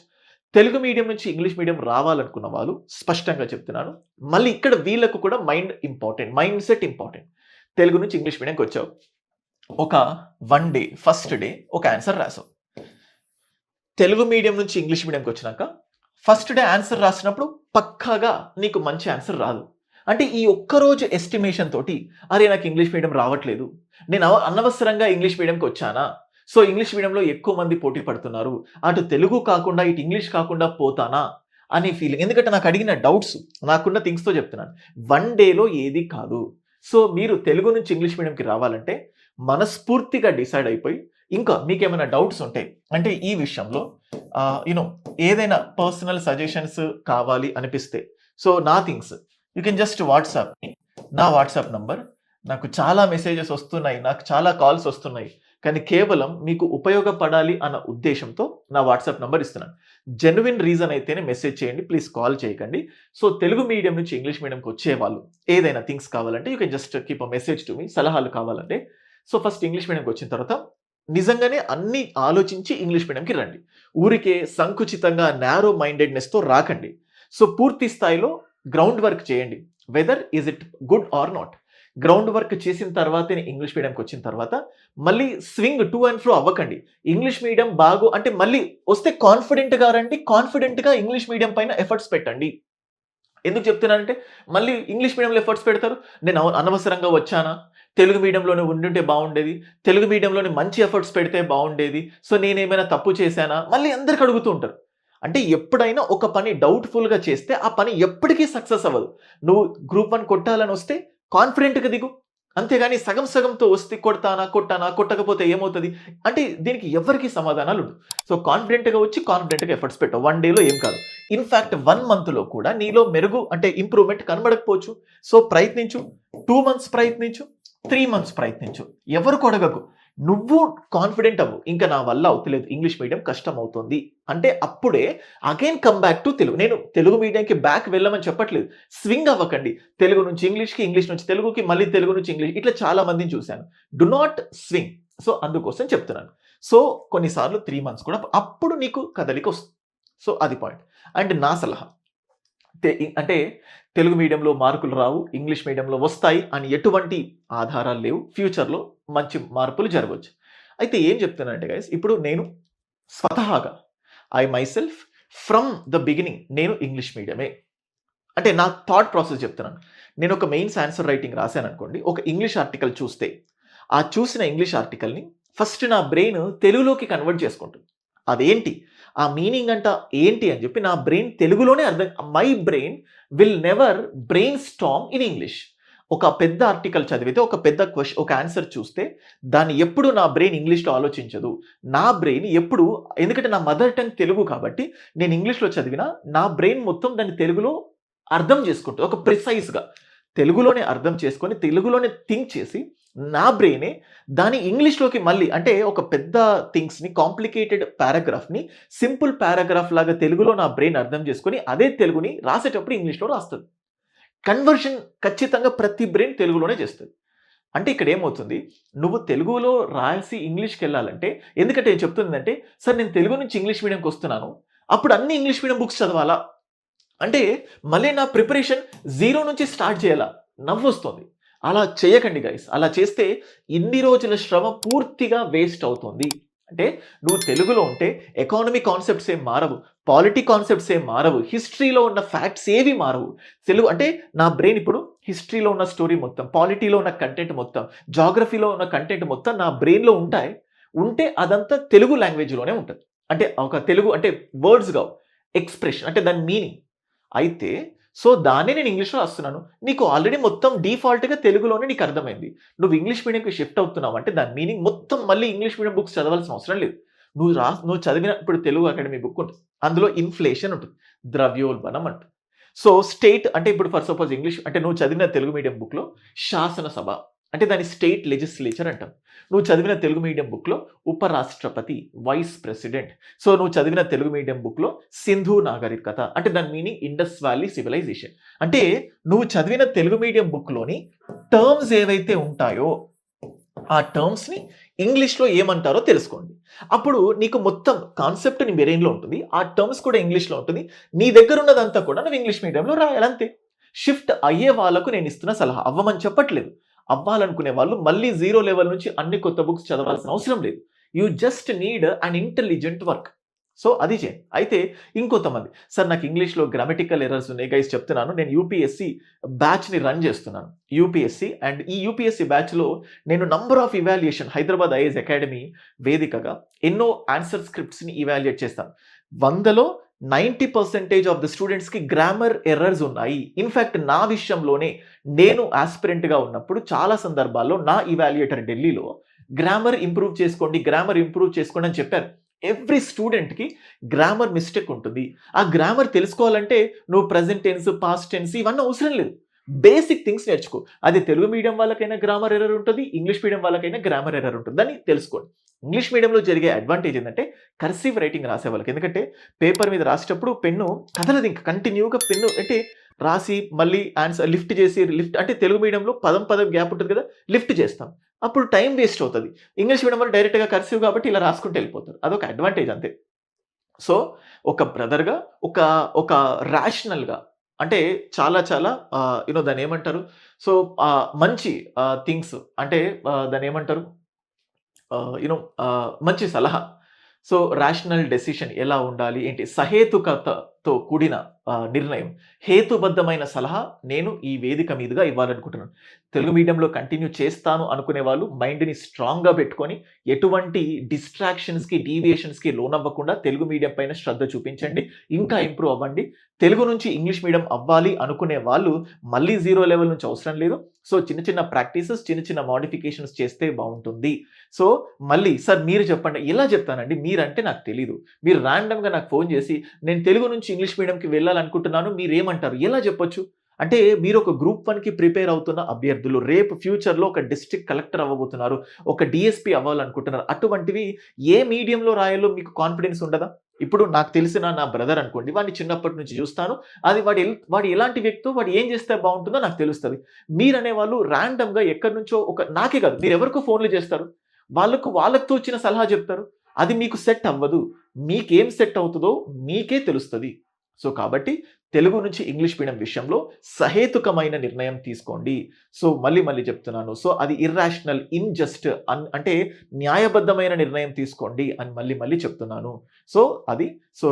తెలుగు మీడియం నుంచి ఇంగ్లీష్ మీడియం రావాలనుకున్న వాళ్ళు స్పష్టంగా చెప్తున్నాను. మళ్ళీ ఇక్కడ వీళ్ళకు కూడా mind important. Mind set important. Telugu నుంచి ఇంగ్లీష్ మీడియంకి వచ్చావు. ఒక 1 డే ఫస్ట్ డే ఒక ఆన్సర్ రాసావు. తెలుగు మీడియం నుంచి ఇంగ్లీష్ మీడియంకి వచ్చినాక ఫస్ట్ డే ఆన్సర్ రాసినప్పుడు పక్కాగా నీకు మంచి ఆన్సర్ రాదు. అంటే ఈ ఒక్కరోజు ఎస్టిమేషన్ తోటి అరే నాకు ఇంగ్లీష్ మీడియం రావట్లేదు. నేను అనవసరంగా ఇంగ్లీష్ మీడియంకి వచ్చానా? సో, ఇంగ్లీష్ మీడియంలో ఎక్కువ మంది పోటీ పడుతున్నారు. అటు తెలుగు కాకుండా ఇటు ఇంగ్లీష్ కాకుండా పోతానా అనే ఫీలింగ్. ఎందుకంటే నాకు అడిగిన డౌట్స్ నాకున్న థింగ్స్‌తో చెప్తున్నాను. 1 డేలో ఏది కాదు. సో మీరు తెలుగు నుంచి ఇంగ్లీష్ మీడియంకి రావాలంటే మనస్ఫూర్తిగా డిసైడ్ అయిపోయి, ఇంకా మీకేమైనా డౌట్స్ ఉంటే అంటే ఈ విషయంలో యూనో ఏదైనా పర్సనల్ సజెషన్స్ కావాలి అనిపిస్తే, సో నా things you can just WhatsApp me. నా వాట్సాప్ నంబర్, నాకు చాలా మెసేజెస్ వస్తున్నాయి, నాకు చాలా కాల్స్ వస్తున్నాయి, కానీ కేవలం మీకు ఉపయోగపడాలి అన్న ఉద్దేశంతో నా వాట్సాప్ నంబర్ ఇస్తున్నాను. జెన్యున్ రీజన్ అయితేనే మెసేజ్ చేయండి, ప్లీజ్ కాల్ చేయకండి. సో తెలుగు మీడియం నుంచి ఇంగ్లీష్ మీడియంకి వచ్చే వాళ్ళు ఏదైనా థింగ్స్ కావాలంటే you can just keep a message to me, సలహాలు కావాలంటే. సో ఫస్ట్ ఇంగ్లీష్ మీడియంకి వచ్చిన తర్వాత నిజంగానే అన్ని ఆలోచించి ఇంగ్లీష్ మీడియంకి రండి. ఊరికే సంకుచితంగా నారో మైండెడ్నెస్తో రాకండి. సో పూర్తి స్థాయిలో గ్రౌండ్ వర్క్ చేయండి. Whether is it good or not, ground work చేసిన తర్వాతే ఇంగ్లీష్ మీడియంకి వచ్చిన తర్వాత మళ్ళీ స్వింగ్ టు అండ్ ఫ్రో అవ్వకండి. ఇంగ్లీష్ మీడియం అంటే మళ్ళీ వస్తే కాన్ఫిడెంట్గా రండి, కాన్ఫిడెంట్గా ఇంగ్లీష్ మీడియం పైన ఎఫర్ట్స్ పెట్టండి. ఎందుకు చెప్తున్నానంటే మళ్ళీ ఇంగ్లీష్ మీడియంలో ఎఫర్ట్స్ పెడతారు, నేను అనవసరంగా వచ్చానా, తెలుగు మీడియంలోనే ఉండుంటే బాగుండేది, తెలుగు మీడియంలోనే మంచి ఎఫర్ట్స్ పెడితే బాగుండేది, సో నేనేమైనా తప్పు చేశానా, మళ్ళీ అందరికి అడుగుతూ ఉంటారు. అంటే ఎప్పుడైనా ఒక పని డౌట్ఫుల్గా చేస్తే ఆ పని ఎప్పటికీ సక్సెస్ అవ్వదు. నువ్వు గ్రూప్ 1 కొట్టాలని వస్తే కాన్ఫిడెంట్గా దిగు, అంతేగాని సగం సగంతో వస్తే కొట్టకపోతే ఏమవుతుంది అంటే దీనికి ఎవరికి సమాధానాలు ఉండవు. సో కాన్ఫిడెంట్గా వచ్చి కాన్ఫిడెంట్గా ఎఫర్ట్స్ పెట్టవు. 1 డేలో ఏం కాదు, ఇన్ఫ్యాక్ట్ 1 మంత్లో కూడా నీలో మెరుగు అంటే ఇంప్రూవ్మెంట్ కనబడకపోవచ్చు. సో ప్రయత్నించు, 2 మంత్స్ ప్రయత్నించు, 3 మంత్స్ ప్రయత్నించు, ఎవరు కొడగకు, నువ్వు కాన్ఫిడెంట్ అవ్వు, ఇంకా నా వల్ల అవుతలేదు, ఇంగ్లీష్ మీడియం కష్టం అవుతుంది అంటే అప్పుడే again come back to Telugu. నేను తెలుగు మీడియంకి బ్యాక్ వెళ్ళమని చెప్పట్లేదు, స్వింగ్ అవ్వకండి, తెలుగు నుంచి ఇంగ్లీష్కి, ఇంగ్లీష్ నుంచి తెలుగుకి, మళ్ళీ తెలుగు నుంచి ఇంగ్లీష్, ఇట్లా చాలా మందిని చూశాను. Do not swing. సో అందుకోసం చెప్తున్నాను. సో కొన్నిసార్లు 3 మంత్స్ కూడా, అప్పుడు నీకు కదలిక వస్తుంది. సో అది పాయింట్. అండ్ నా సలహా అంటే తెలుగు మీడియంలో మార్కులు రావు, ఇంగ్లీష్ మీడియంలో వస్తాయి అని ఎటువంటి ఆధారాలు లేవు. ఫ్యూచర్లో మంచి మార్పులు జరగవచ్చు. అయితే ఏం చెప్తున్నానంటే గైస్, ఇప్పుడు నేను స్వతహాగా I myself from the beginning నేను ఇంగ్లీష్ మీడియమే అంటే నా థాట్ ప్రాసెస్ చెప్తున్నాను. నేను ఒక మెయిన్స్ ఆన్సర్ రైటింగ్ రాశాను అనుకోండి, ఒక ఇంగ్లీష్ ఆర్టికల్ చూస్తే ఆ చూసిన ఇంగ్లీష్ ఆర్టికల్ని ఫస్ట్ నా బ్రెయిన్ తెలుగులోకి కన్వర్ట్ చేసుకుంటుంది. అదేంటి, ఆ మీనింగ్ అంట ఏంటి అని చెప్పి నా బ్రెయిన్ తెలుగులోనే my brain will never brain Storm in English. ఒక పెద్ద ఆర్టికల్ చదివితే, ఒక పెద్ద ఒక ఆన్సర్ చూస్తే దాన్ని ఎప్పుడు నా బ్రెయిన్ ఇంగ్లీష్లో ఆలోచించదు. నా బ్రెయిన్ ఎప్పుడు, ఎందుకంటే నా మదర్ టంగ్ తెలుగు కాబట్టి నేను ఇంగ్లీష్లో చదివినా నా బ్రెయిన్ మొత్తం దాన్ని తెలుగులో అర్థం చేసుకుంటుంది. ఒక ప్రిసైజ్గా తెలుగులోనే అర్థం చేసుకొని తెలుగులోనే థింక్ చేసి నా బ్రెయినే దాని ఇంగ్లీష్లోకి మళ్ళీ అంటే ఒక పెద్ద థింగ్స్ని, కాంప్లికేటెడ్ పారాగ్రాఫ్ని సింపుల్ పారాగ్రాఫ్ లాగా తెలుగులో నా బ్రెయిన్ అర్థం చేసుకొని అదే తెలుగుని రాసేటప్పుడు ఇంగ్లీష్లో రాస్తుంది. కన్వర్షన్ ఖచ్చితంగా ప్రతి బ్రెయిన్ తెలుగులోనే చేస్తుంది. అంటే ఇక్కడ ఏమవుతుంది, నువ్వు తెలుగులో రాసి ఇంగ్లీష్కి వెళ్ళాలంటే, ఎందుకంటే నేను చెప్తుందంటే సార్ నేను తెలుగు నుంచి ఇంగ్లీష్ మీడియంకి వస్తున్నాను, అప్పుడు అన్ని ఇంగ్లీష్ మీడియం బుక్స్ చదవాలా అంటే మళ్ళీ నా ప్రిపరేషన్ 0 నుంచి స్టార్ట్ చేయాలా, నవ్వు వస్తుంది. అలా చేయకండి గైస్. అలా చేస్తే ఇన్ని రోజుల శ్రమ పూర్తిగా వేస్ట్ అవుతుంది. అంటే నువ్వు తెలుగులో ఉంటే ఎకానమీ కాన్సెప్ట్స్ ఏం మారవు, పాలిటీ కాన్సెప్ట్స్ ఏం మారవు, హిస్టరీలో ఉన్న ఫ్యాక్ట్స్ ఏవి మారవు. తెలుగు అంటే నా బ్రెయిన్ ఇప్పుడు హిస్టరీలో ఉన్న స్టోరీ మొత్తం, పాలిటీలో ఉన్న కంటెంట్ మొత్తం, జాగ్రఫీలో ఉన్న కంటెంట్ మొత్తం నా బ్రెయిన్లో ఉంటే అదంతా తెలుగు లాంగ్వేజ్లోనే ఉంటుంది. అంటే ఒక తెలుగు అంటే వర్డ్స్ కావు, ఎక్స్ప్రెషన్ అంటే దాని మీనింగ్. అయితే సో దాన్ని నేను ఇంగ్లీష్లో రాస్తున్నాను, నీకు ఆల్రెడీ మొత్తం డిఫాల్ట్గా తెలుగులోనే నీకు అర్థమైంది. నువ్వు ఇంగ్లీష్ మీడియంకి షిఫ్ట్ అవుతున్నావు అంటే దాని మీనింగ్ మొత్తం మళ్ళీ ఇంగ్లీష్ మీడియం బుక్స్ చదవాల్సిన అవసరం లేదు. నువ్వు చదివిన ఇప్పుడు తెలుగు అకాడమీ బుక్ ఉంటుంది, అందులో ఇన్ఫ్లేషన్ ఉంటుంది, ద్రవ్యోల్బణం ఉంటుంది. సో స్టేట్ అంటే ఇప్పుడు ఫర్ సపోజ్ ఇంగ్లీష్ అంటే నువ్వు చదివిన తెలుగు మీడియం బుక్లో శాసనసభ అంటే దాని స్టేట్ లెజిస్లేచర్ అంటాం. నువ్వు చదివిన తెలుగు మీడియం బుక్లో ఉపరాష్ట్రపతి, వైస్ ప్రెసిడెంట్. సో నువ్వు చదివిన తెలుగు మీడియం బుక్లో సింధు నాగరికత అంటే దాని మీనింగ్ ఇండస్ వ్యాలీ సివిలైజేషన్. అంటే నువ్వు చదివిన తెలుగు మీడియం బుక్లోని టర్మ్స్ ఏవైతే ఉంటాయో ఆ టర్మ్స్ని ఇంగ్లీష్లో ఏమంటారో తెలుసుకోండి. అప్పుడు నీకు మొత్తం కాన్సెప్ట్ నీ బ్రెయిన్లో ఉంటుంది, ఆ టర్మ్స్ కూడా ఇంగ్లీష్లో ఉంటుంది. నీ దగ్గర ఉన్నదంతా కూడా నువ్వు ఇంగ్లీష్ మీడియంలో రాయాలంతే. షిఫ్ట్ అయ్యే వాళ్ళకు నేను ఇస్తున్న సలహా, అవ్వమని చెప్పట్లేదు. అవ్వాలనుకునే వాళ్ళు మళ్ళీ 0 లెవెల్ నుంచి అన్ని కొత్త బుక్స్ చదవాల్సిన అవసరం లేదు. You just need an intelligent work. So అది చేయండి. అయితే ఇంకొంతమంది సార్ నాకు ఇంగ్లీష్లో గ్రామటికల్ ఎర్రర్స్ ఉన్నాయి గైస్ చెప్తున్నాను, నేను యూపీఎస్సీ బ్యాచ్ని రన్ చేస్తున్నాను. యూపీఎస్సీ అండ్ ఈ యూపీఎస్సీ బ్యాచ్లో నేను number of evaluation Hyderabad IAS academy వేదికగా ఎన్నో ఆన్సర్ స్క్రిప్ట్స్ని ఇవాల్యుయేట్ చేస్తాను. 100లో 90% ఆఫ్ ద స్టూడెంట్స్‌కి గ్రామర్ ఎర్రర్స్ ఉన్నాయి. ఇన్‌ఫాక్ట్ నా విషయంలోనే నేను యాస్పిరెంట్‌గా ఉన్నప్పుడు చాలా సందర్భాల్లో నా ఇవాల్యుయేటర్ ఢిల్లీలో గ్రామర్ ఇంప్రూవ్ చేసుకోండి, గ్రామర్ ఇంప్రూవ్ చేసుకోండి అని చెప్పారు. ఎవ్రీ స్టూడెంట్‌కి గ్రామర్ మిస్టేక్ ఉంటుంది. ఆ గ్రామర్ తెలుసుకోవాలంటే నువ్వు ప్రెజెంట్ టెన్స్, పాస్ట్ టెన్స్ ఇవన్నీ అవసరం లేదు. బేసిక్ థింగ్స్ నేర్చుకో. అది తెలుగు మీడియం వాళ్ళకైనా గ్రామర్ ఎర్రర్ ఉంటది. ఇంగ్లీష్ మీడియం వాళ్ళకైనా గ్రామర్ ఎర్రర్ ఉంటుంది. దాన్ని తెలుసుకోండి. ఇంగ్లీష్ మీడియంలో జరిగే అడ్వాంటేజ్ ఏందంటే కర్సివ్ రైటింగ్ రాసే వాళ్ళకి. ఎందుకంటే పేపర్ మీద రాసేటప్పుడు పెన్ను కదలదు, ఇంక కంటిన్యూగా పెన్ను అంటే రాసి మళ్ళీ ఆన్సర్ లిఫ్ట్ చేసి అంటే తెలుగు మీడియంలో పదం పదం గ్యాప్ ఉంటుంది కదా! లిఫ్ట్ చేస్తాం. అప్పుడు టైం వేస్ట్ అవుతది. ఇంగ్లీష్ మీడియం వాళ్ళు డైరెక్ట్‌గా కర్సివ్ కాబట్టి ఇలా రాసుకుంటూ వెళ్ళిపోతారు. అదొక అడ్వాంటేజ్ అంతే. సో, ఒక బ్రదర్‌గా ఒక ఒక రేషనల్‌గా అంటే చాలా చాలా దాన్నేమంటారు? సో, మంచి థింగ్స్ అంటే దాన్నేమంటారు? మంచి సలహా. సో, రేషనల్ డెసిషన్ ఎలా ఉండాలి? ఏంటి? సహేతుకతతో కూడిన నిర్ణయం. హేతుబద్ధమైన సలహా నేను ఈ వేదిక మీదుగా ఇవ్వాలనుకుంటున్నాను. తెలుగు మీడియంలో కంటిన్యూ చేస్తాను అనుకునే వాళ్ళు మైండ్‌ని స్ట్రాంగ్‌గా పెట్టుకొని ఎటువంటి డిస్ట్రాక్షన్స్‌కి, డీవియేషన్స్‌కి లోనవ్వకుండా తెలుగు మీడియం పైన శ్రద్ధ చూపించండి. ఇంకా ఇంప్రూవ్ అవ్వండి. తెలుగు నుంచి ఇంగ్లీష్ మీడియం అవ్వాలి అనుకునే వాళ్ళు మళ్ళీ జీరో లెవెల్ నుంచి అవసరం లేదు. సో, చిన్న చిన్న ప్రాక్టీసెస్, చిన్న చిన్న మోడిఫికేషన్స్ చేస్తే బావుంటుంది. సో, మళ్ళీ సార్ మీరు చెప్పండి. ఎలా చెప్తానండి? మీరంటే నాకు తెలీదు. మీరు రాండమ్‌గా నాకు ఫోను చేసి నేను తెలుగు నుంచి ఇంగ్లీష్ మీడియంకి వెళ్ళాలనుకుంటున్నాను. మీరేమంటారు? ఎలా చెప్పొచ్చు? అంటే మీరు ఒక గ్రూప్ 1కి ప్రిపేర్ అవుతున్న అభ్యర్థులు. రేపు ఫ్యూచర్‌లో ఒక డిస్ట్రిక్ట్ కలెక్టర్ అవ్వబోతున్నారు. ఒక డీఎస్పీ అవ్వాలనుకుంటున్నారు. అటువంటివి ఏ మీడియంలో రాయాలో మీకు కాన్ఫిడెన్స్ ఉండదా? ఇప్పుడు నాకు తెలిసిన నా బ్రదర్ అనుకోండి. వాడిని చిన్నప్పటి నుంచి చూస్తాను. అది వాడు ఎలాంటి వ్యక్తో, వాడు ఏం చేస్తే బావుంటుందో నాకు తెలుస్తది. మీరనేవాళ్ళు రాండమ్‌గా ఎక్కడి నుంచో నాకే కాదు, మీరెవరికో ఫోన్‌లు చేస్తారు. వాళ్ళకి తోచిన సలహా చెప్తారు. అది మీకు సెట్ అవ్వదు. మీకేం సెట్ అవుతదో మీకే తెలుస్తది. సో, కాబట్టి తెలుగు నుంచి ఇంగ్లీష్ మీడియం విషయంలో సహేతుకమైన నిర్ణయం తీసుకోండి. సో, మళ్ళీ చెప్తున్నాను. సో, అది ఇర్రాషనల్, ఇన్‌జస్ట్ అంటే న్యాయబద్ధమైన నిర్ణయం తీసుకోండి అని మళ్ళీ చెప్తున్నాను. సో, అది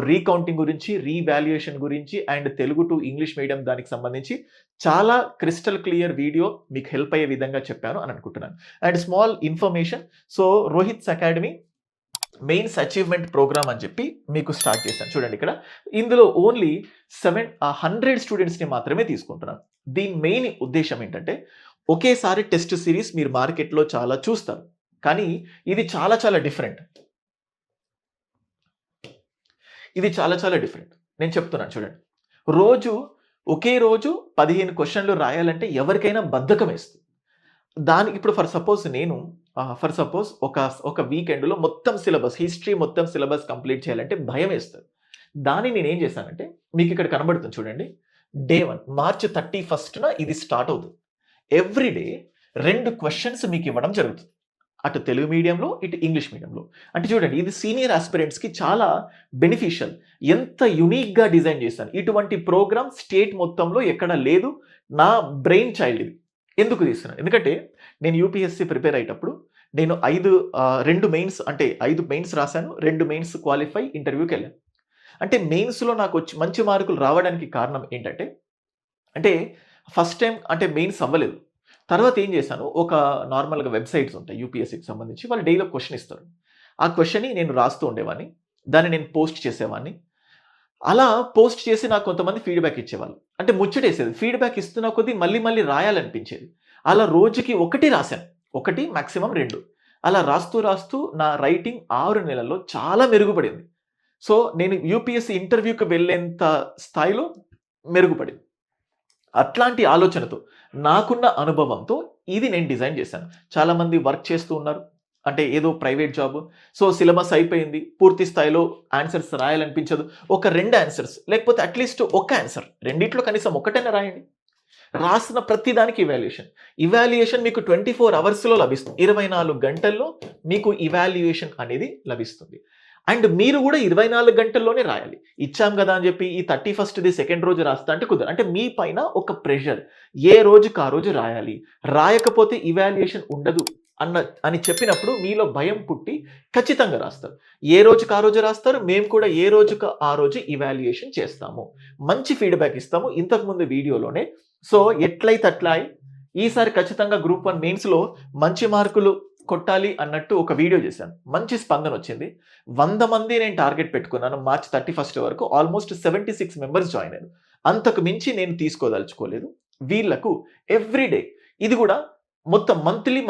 రీకౌంటింగ్ గురించి, రీవాల్యుయేషన్ గురించి and Telugu to English medium దానికి సంబంధించి చాలా క్రిస్టల్ క్లియర్ వీడియో మీకు హెల్ప్ అయ్యే విధంగా చెప్పాను అని అనుకుంటున్నాను. And small information. So, Rohit's academy mains achievement programme అని చెప్పి మీకు స్టార్ట్ చేశాను. చూడండి ఇక్కడ. ఇందులో ఓన్లీ 100 స్టూడెంట్స్‌ని మాత్రమే తీసుకుంటున్నాను. దీని మెయిన్ ఉద్దేశ్యం ఏంటంటే, ఒకేసారి టెస్ట్ సీరీస్ మీరు మార్కెట్‌లో చాలా చూస్తారు. కానీ ఇది చాలా చాలా డిఫరెంట్. ఇది చాలా చాలా డిఫరెంట్. నేను చెప్తున్నాను చూడండి. ఒకే రోజు 15 క్వెషన్‌లు రాయాలంటే ఎవరికైనా బద్ధకమేస్తుంది. దానికి ఇప్పుడు ఫర్ సపోజ్ ఒక వీకెండ్‌లో మొత్తం సిలబస్, హిస్టరీ మొత్తం సిలబస్ కంప్లీట్ చేయాలంటే భయమేస్తది. దాన్ని నేనేం చేశానంటే, మీకిక్కడ కనబడుతుంది చూడండి. డే 1 మార్చ్ 31న ఇది స్టార్ట్ అవుతుంది. ఎవ్రీ డే 2 క్వెషన్స్ మీకివ్వడం జరుగుతుంది. అటు తెలుగు మీడియంలో, ఇటు ఇంగ్లీష్ మీడియంలో. అంటే చూడండి, ఇది సీనియర్ యాస్పిరెంట్స్‌కి చాలా బెనిఫిషియల్. ఎంత యూనిక్‌గా డిజైన్ చేశాను. ఇటువంటి ప్రోగ్రామ్ స్టేట్ మొత్తంలో ఎక్కడ లేదు. నా బ్రెయిన్ చైల్డ్ ఇది. ఎందుకు తీస్తున్నాను? ఎందుకంటే నేను యూపీఎస్సీ ప్రిపేర్ అయ్యేటప్పుడు నేను 2 మెయిన్స్ అంటే 5 మెయిన్స్ రాసాను. 2 మెయిన్స్ క్వాలిఫై ఇంటర్వ్యూకెళ్ళాను. అంటే మెయిన్స్‌లో నాకొచ్చి మంచి మార్కులు రావడానికి కారణం ఏంటంటే, అంటే ఫస్ట్ టైమ్ అంటే మెయిన్స్ అవ్వలేదు. తర్వాత ఏం చేశాను, ఒక నార్మల్‌గా వెబ్‌సైట్స్ ఉంటాయి యూపీఎస్సీకి సంబంధించి. వాళ్ళు డైలీ ఒక క్వెషన్ ఇస్తారు. ఆ క్వెషన్‌ని నేను రాస్తూ ఉండేవాడిని. దాన్ని నేను పోస్ట్ చేసేవాడిని. అలా పోస్ట్ చేసి నాకు కొంతమంది ఫీడ్‌బ్యాక్ ఇచ్చేవాళ్ళు. అంటే ముచ్చటేసేది. ఫీడ్‌బ్యాక్ ఇస్తున్న కొద్దీ మళ్ళీ రాయాలనిపించేది. అలా రోజుకి 1 రాసాను. 1 మాక్సిమం 2. అలా రాస్తూ నా రైటింగ్ 6 నెలల్లో చాలా మెరుగుపడింది. సో, నేను యూపీఎస్సీ ఇంటర్వ్యూకి వెళ్ళేంత స్థాయిలో మెరుగుపడింది. అట్లాంటి ఆలోచనతో, నాకున్న అనుభవంతో ఇది నేను డిజైన్ చేశాను. చాలామంది వర్క్ చేస్తూ ఉన్నారు. అంటే ఏదో ప్రైవేట్ జాబ్. సో, సిలబస్ అయిపోయింది. పూర్తి స్థాయిలో ఆన్సర్స్ రాయాలనిపించదు. ఒక 2 ఆన్సర్స్ లేకపోతే అట్‌లీస్ట్ ఒక ఆన్సర్. రెండిట్లో కనీసం ఒకటైనా రాయండి. రాసిన ప్రతి దానికి ఇవాల్యుయేషన్. ఇవాల్యుయేషన్ మీకు 24 అవర్స్‌లో లభిస్తుంది. 24 గంటల్లో మీకు ఇవాల్యుయేషన్ అనేది లభిస్తుంది. అండ్ మీరు కూడా 24 గంటల్లోనే రాయాలి. ఇచ్చాం గదా అని చెప్పి ఈ 31ది సెకండ్ రోజు రాస్తా అంటే కుదరదు. అంటే మీ పైన ఒక ప్రెషర్. ఏ రోజుకి ఆ రోజు రాయాలి. రాయకపోతే ఇవాల్యుయేషన్ ఉండదు అని చెప్పినప్పుడు మీలో భయం పుట్టి ఖచ్చితంగా రాస్తారు. ఏ రోజుకి ఆ రోజు రాస్తారు. మేము కూడా ఏ రోజుకి ఆ రోజు ఇవాల్యుయేషన్ చేస్తాము. మంచి ఫీడ్‌బ్యాక్ ఇస్తాము. ఇంతకుముందు వీడియోలోనే. సో, ఎట్లయితే అట్లా ఈసారి ఖచ్చితంగా గ్రూప్ 1 మెయిన్స్‌లో మంచి మార్కులు కొట్టాలి అన్నట్టు ఒక వీడియో చేశాను. మంచి స్పందన వచ్చింది. 100 మంది నేను టార్గెట్ పెట్టుకున్నాను. మార్చ్ 31 వరకు ఆల్మోస్ట్ 76 మెంబర్స్ జాయిన్ అయ్యారు. అంతకు మించి నేను తీసుకోదలుచుకోలేదు. వీళ్ళకు ఎవ్రీ డే ఇది కూడా మొత్తం మంత్లీ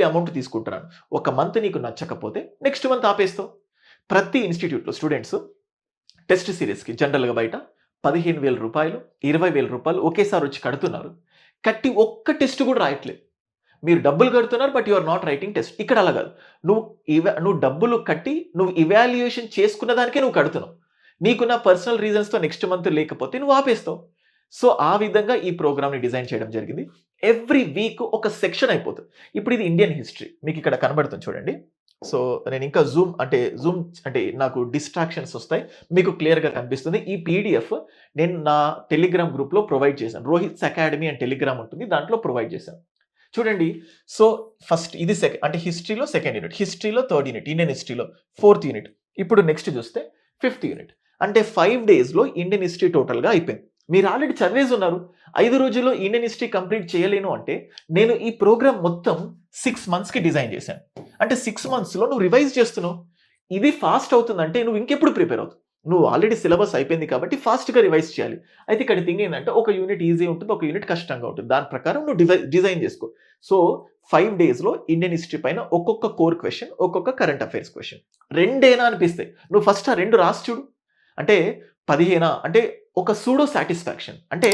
అమౌంట్ తీసుకుంటున్నాను. ఒక మంత్ నీకు నచ్చకపోతే నెక్స్ట్ మంత్ ఆపేస్తావు. ప్రతి ఇన్‌స్టిట్యూట్‌లో స్టూడెంట్స్ టెస్ట్ సీరీస్‌కి జనరల్‌గా బయట రూ. 15,000, రూ. 20,000 ఒకేసారి వచ్చి కడుతున్నారు. కట్టి ఒక్క టెస్ట్ కూడా రాయట్లేదు. మీరు డబ్బులు కడుతున్నారు but you are not writing test. ఇక్కడ అలా కాదు. నువ్వు డబ్బులు కట్టి నువ్వు ఇవాల్యుయేషన్ చేసుకున్న దానికే నువ్వు కడుతున్నావు. నీకున్న పర్సనల్ రీజన్స్‌తో నెక్స్ట్ మంత్ లేకపోతే నువ్వు ఆపేస్తావు. సో, ఆ విధంగా ఈ ప్రోగ్రామ్‌ని డిజైన్ చేయడం జరిగింది. ఎవ్రీ వీక్ ఒక సెక్షన్ అయిపోతుంది. ఇప్పుడు ఇది ఇండియన్ హిస్టరీ. మీకు ఇక్కడ కనబడుతుంది చూడండి. సో, నేను ఇంకా జూమ్ అంటే నాకు డిస్ట్రాక్షన్స్ వస్తాయి. మీకు క్లియర్‌గా కనిపిస్తుంది. ఈ పీడీఎఫ్ నేను నా టెలిగ్రామ్ గ్రూప్‌లో ప్రొవైడ్ చేశాను. రోహిత్స్ అకాడమీ అని టెలిగ్రామ్ ఉంటుంది. దాంట్లో ప్రొవైడ్ చేశాను. చూడండి. సో, ఫస్ట్ ఇది అంటే హిస్టరీలో సెకండ్ యూనిట్, హిస్టరీలో థర్డ్ యూనిట్, ఇండియన్ హిస్టరీలో ఫోర్త్ యూనిట్. ఇప్పుడు నెక్స్ట్ చూస్తే ఫిఫ్త్ యూనిట్. అంటే 5 డేస్‌లో ఇండియన్ హిస్టరీ టోటల్‌గా అయిపోయింది. మీరు ఆల్రెడీ చదివేసి ఉన్నారు. 5 రోజుల్లో ఇండియన్ హిస్టరీ కంప్లీట్ చేయలేను అంటే నేను ఈ ప్రోగ్రామ్ మొత్తం 6 మంత్స్‌కి డిజైన్ చేశాను. అంటే 6 మంత్స్‌లో నువ్వు రివైజ్ చేస్తున్నావు. ఇది ఫాస్ట్ అవుతుందంటే నువ్వు ఇంకెప్పుడు ప్రిపేర్ అవుతావు. నువ్వు ఆల్రెడీ సిలబస్ అయిపోయింది కాబట్టి ఫాస్ట్‌గా రివైజ్ చేయాలి. అయితే ఇక్కడ థింగ్ ఏంటంటే ఒక యూనిట్ ఈజీ ఉంటుంది, ఒక యూనిట్ కష్టంగా ఉంటుంది. దాని ప్రకారం నువ్వు డిజైన్ చేసుకో. సో, 5 డేస్‌లో ఇండియన్ హిస్టరీ పైన ఒక్కొక్క కోర్ క్వెషన్, ఒక్కొక్క కరెంట్ అఫైర్స్ క్వెషన్. రెండేనా అనిపిస్తాయి. నువ్వు ఫస్ట్ ఆ 2 రాసి చూడు. అంటే 15 అంటే ఒక సూడో సాటిస్ఫాక్షన్. అంటే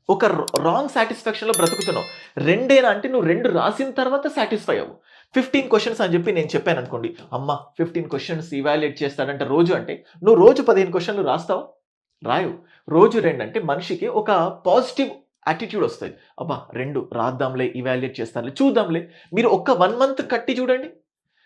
ఒక రాంగ్ సాటిస్ఫాక్షన్‌లో బ్రతుకుతున్నావు. రెండేనా అంటే నువ్వు 2 రాసిన తర్వాత సాటిస్ఫై అవ్వు. 15 క్వెషన్స్ అని చెప్పి నేను చెప్పాననుకోండి. అమ్మ 15 క్వెషన్స్ ఇవాల్యుయేట్ చేస్తాడంట రోజు అంటే, నువ్వు రోజు 15 క్వెషన్‌లు రాస్తావా? రాయవు. రోజు 2 అంటే మనిషికి ఒక పాజిటివ్ యాటిట్యూడ్ వస్తది. అబ్బా! 2 రాద్దాంలే, ఇవాల్యుయేట్ చేస్తారులే, చూద్దాంలే. మీరు ఒక్క 1 మంత్ కట్టి చూడండి.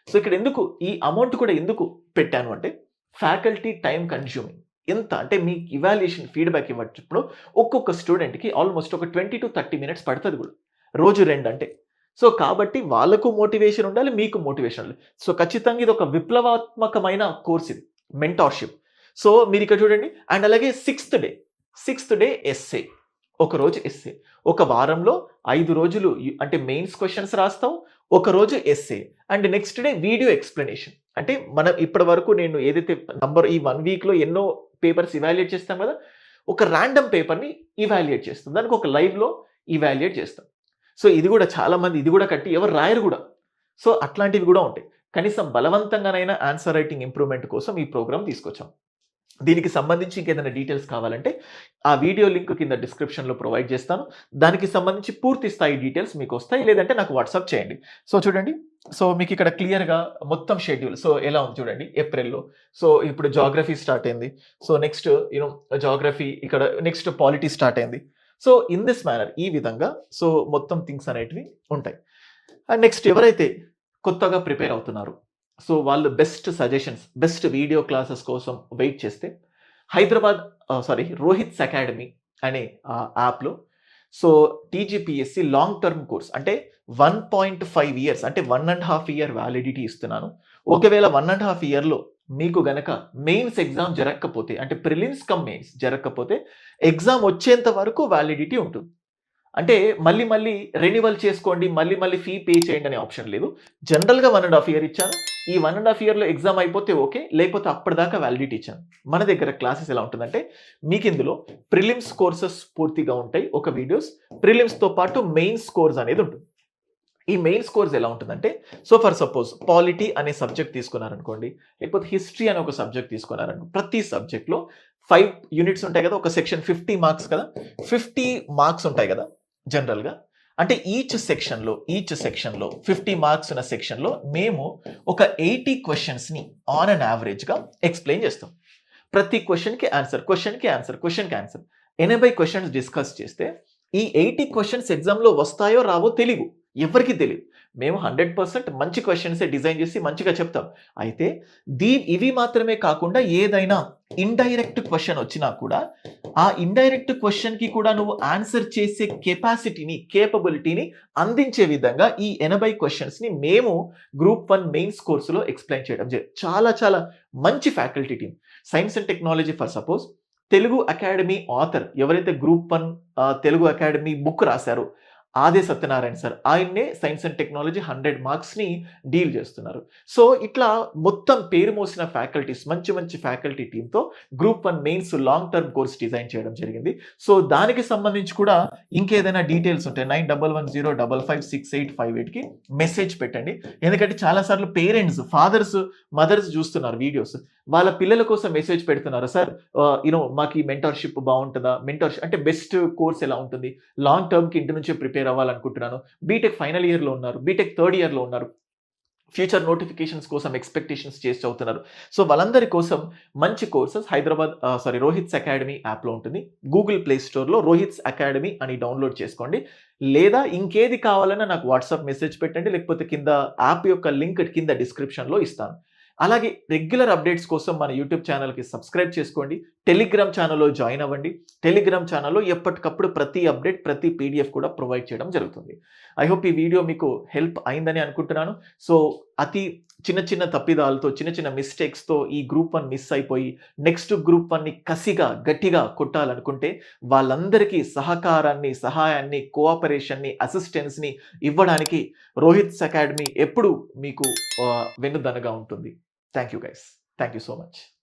సో, ఇక్కడ ఎందుకు ఈ అమౌంట్ కూడా ఎందుకు పెట్టాను అంటే ఫ్యాకల్టీ టైమ్ కన్స్యూమింగ్. ఎంత అంటే మీ ఇవాల్యుయేషన్ ఫీడ్‌బ్యాక్ ఇవ్వటప్పుడు ఒక్కొక్క స్టూడెంట్‌కి ఆల్మోస్ట్ ఒక 20-30 మినిట్స్ పడతది కూడా. రోజు 2 అంటే. సో, కాబట్టి వాళ్ళకు మోటివేషన్ ఉండాలి, మీకు మోటివేషన్ ఉండాలి. సో, ఖచ్చితంగా ఇది ఒక విప్లవాత్మకమైన కోర్స్ ఇది. మెంటార్‌షిప్. సో, మీరిక్కడ చూడండి. అండ్ అలాగే సిక్స్త్ డే ఎస్సే. ఒక రోజు ఎస్సే. ఒక వారంలో 5 రోజులు అంటే మెయిన్స్ క్వెషన్స్ రాస్తావు. ఒక రోజు essay. And next day video explanation. అంటే మనం ఇప్పటివరకు నేను ఏదైతే ఈ 1 వీక్‌లో ఎన్నో పేపర్స్ ఇవాల్యుయేట్ చేస్తాం కదా! ఒక రాండమ్ పేపర్‌ని ఇవాల్యుయేట్ చేస్తాం. దానికి ఒక లైవ్‌లో ఇవాల్యుయేట్ చేస్తాం. సో, ఇది కూడా చాలామంది ఇది కూడా కట్టి ఎవరు రాయరు కూడా. సో, అట్లాంటివి కూడా ఉంటాయి. కనీసం బలవంతంగానైనా ఆన్సర్ రైటింగ్ ఇంప్రూవ్‌మెంట్ కోసం ఈ ప్రోగ్రామ్ తీసుకొచ్చాం. దీనికి సంబంధించి ఇంకేదైనా డీటెయిల్స్ కావాలంటే ఆ వీడియో లింక్ కింద డిస్క్రిప్షన్‌లో ప్రొవైడ్ చేస్తాను. దానికి సంబంధించి పూర్తి స్థాయి డీటెయిల్స్ మీకొస్తాయి. లేదంటే నాకు వాట్సాప్ చేయండి. సో, చూడండి. సో, మీకిక్కడ క్లియర్‌గా మొత్తం షెడ్యూల్. సో, ఎలా ఉంది చూడండి. ఏప్రిల్‌లో. సో, ఇప్పుడు జియోగ్రఫీ స్టార్ట్ అయింది. సో, నెక్స్ట్ జియోగ్రఫీ ఇక్కడ నెక్స్ట్ పాలిటీ స్టార్ట్ అయింది. సో, ఇన్ దిస్ మేనర్ ఈ విధంగా సో, మొత్తం థింగ్స్ అనేటివి ఉంటాయి. అండ్ నెక్స్ట్ ఎవరైతే కొత్తగా ప్రిపేర్ అవుతున్నారో సో, వాళ్ళు best suggestions, best video classes కోసం వెయిట్ చేస్తే రోహిత్స్ అకాడమీ అనే యాప్‌లో so, TGPSC long term course అంటే 1.5 ఇయర్స్ అంటే 1.5 ఇయర్ వ్యాలిడిటీ ఇస్తున్నాను. ఒకవేళ 1.5 ఇయర్‌లో మీకు గనక మెయిన్స్ ఎగ్జామ్ జరగకపోతే అంటే ప్రిలిమ్స్ కమ్ మెయిన్స్ జరగకపోతే ఎగ్జామ్ వచ్చేంత వరకు వ్యాలిడిటీ ఉంటుంది. అంటే మళ్ళీ రెన్యువల్ చేసుకోండి, మళ్ళీ ఫీ పే చేయండి అనే ఆప్షన్ లేదు. జనరల్‌గా 1.5 ఇయర్ ఇచ్చాను. ఈ 1.5 ఇయర్‌లో ఎగ్జామ్ అయిపోతే ఓకే. లేకపోతే అప్పటిదాకా వ్యాలిడిటీ ఇచ్చాను. మన దగ్గర క్లాసెస్ ఎలా ఉంటుందంటే మీకిందులో ప్రిలిమ్స్ కోర్సెస్ పూర్తిగా ఉంటాయి. ఒక వీడియోస్ ప్రిలిమ్స్‌తో పాటు మెయిన్స్ కోర్స్ అనేది ఉంటుంది. ఈ మెయిన్స్ కోర్స్ ఎలా ఉంటుందంటే సో, ఫర్ సపోజ్ పాలిటీ అనే సబ్జెక్ట్ తీసుకున్నారనుకోండి, లేకపోతే హిస్టరీ అనే ఒక సబ్జెక్ట్ తీసుకున్నారనుకో, ప్రతి సబ్జెక్ట్‌లో 5 యూనిట్స్ ఉంటాయి కదా! ఒక సెక్షన్ 50 మార్క్స్ కదా! 50 మార్క్స్ ఉంటాయి కదా! జనరల్‌గా. అంటే ఈచ్ సెక్షన్‌లో 50 మార్క్స్ ఉన్న సెక్షన్‌లో మేము ఒక 80 క్వెషన్స్‌ని ఆన్ అన్ యావరేజ్‌గా ఎక్స్‌ప్లెయిన్ చేస్తాం. ప్రతి క్వెషన్‌కి ఆన్సర్, క్వెషన్‌కి ఆన్సర్, క్వెషన్‌కి ఆన్సర్. 80 క్వెషన్స్ డిస్కస్ చేస్తే ఈ 80 క్వెషన్స్ ఎగ్జామ్‌లో వస్తాయో రావో తెలీవు. ఎవరికీ తెలీదు. మేము 100% మంచి క్వెషన్సే డిజైన్ చేసి మంచిగా చెప్తాం. అయితే ఇవి మాత్రమే కాకుండా ఏదైనా ఇండైరెక్ట్ క్వెషన్ వచ్చినా కూడా ఆ ఇండైరెక్ట్ క్వెషన్‌కి కూడా నువ్వు ఆన్సర్ చేసే కేపబిలిటీని అందించే విధంగా ఈ 80 క్వెషన్స్‌ని మేము గ్రూప్ 1 మెయిన్స్ కోర్సులో ఎక్స్‌ప్లెయిన్ చేయడం చాలా మంచి faculty team. Science and technology for suppose Telugu Akademi author ఎవరైతే గ్రూప్ 1 తెలుగు అకాడమీ బుక్ రాశారో ఆదే సత్యనారాయణ సార్. ఆయన్నే సైన్స్ అండ్ టెక్నాలజీ 100 మార్క్స్‌ని డీల్ చేస్తున్నారు. సో, ఇట్లా మొత్తం పేరు మోసిన ఫ్యాకల్టీస్ మంచి మంచి ఫ్యాకల్టీ టీమ్‌తో group 1 mains long term course design చేయడం జరిగింది. సో, దానికి సంబంధించి కూడా ఇంకేదైనా డీటెయిల్స్ ఉంటే 9110556858కి మెసేజ్ పెట్టండి. ఎందుకంటే చాలా సార్లు పేరెంట్స్, ఫాదర్స్, మదర్స్ చూస్తున్నారు వీడియోస్. వాళ్ళ పిల్లల కోసం మెసేజ్ పెడుతున్నారు. సార్ మాకు ఈ మెంటర్‌షిప్ బావుంటదా? అంటే బెస్ట్ కోర్స్ ఎలా ఉంటుంది? లాంగ్ టర్మ్‌కి ఇంటి నుంచే ప్రిపేర్ అవ్వాలనుకుంటున్నాను. బీటెక్ ఫైనల్ ఇయర్‌లో ఉన్నారు. బీటెక్ థర్డ్ ఇయర్‌లో ఉన్నారు. ఫ్యూచర్ నోటిఫికేషన్స్ కోసం ఎక్స్‌పెక్టేషన్స్ చేసి చదువుతున్నారు. సో, వాళ్ళందరి కోసం మంచి కోర్సెస్ రోహిత్స్ అకాడమీ యాప్‌లో ఉంటుంది. గూగుల్ ప్లే స్టోర్‌లో రోహిత్స్ అకాడమీ అని డౌన్‌లోడ్ చేసుకోండి. లేదా ఇంకేది కావాలన్నా నాకు వాట్సాప్ మెసేజ్ పెట్టండి. లేకపోతే కింద యాప్ యొక్క లింక్ కింద డిస్క్రిప్షన్‌లో ఇస్తాను. అలాగే రెగ్యులర్ అప్డేట్స్ కోసం మన యూట్యూబ్ ఛానెల్‌కి సబ్స్క్రైబ్ చేసుకోండి. టెలిగ్రామ్ ఛానెల్‌లో జాయిన్ అవ్వండి. టెలిగ్రామ్ ఛానెల్‌లో ఎప్పటికప్పుడు ప్రతి అప్డేట్, ప్రతి పీడీఎఫ్ కూడా ప్రొవైడ్ చేయడం జరుగుతుంది. ఐ హోప్ ఈ వీడియో మీకు హెల్ప్ అయిందని అనుకుంటున్నాను. సో, అతి చిన్న చిన్న తప్పిదాలతో, చిన్న చిన్న మిస్టేక్స్‌తో ఈ గ్రూప్ 1 మిస్ అయిపోయి నెక్స్ట్ గ్రూప్ 1ని కసిగా, గట్టిగా కొట్టాలనుకుంటే వాళ్ళందరికీ సహకారాన్ని, సహాయాన్ని, కోఆపరేషన్‌ని, అసిస్టెన్స్‌ని ఇవ్వడానికి రోహిత్స్ అకాడమీ ఎప్పుడు మీకు వెన్నుదన్నుగా ఉంటుంది. Thank you guys. Thank you so much.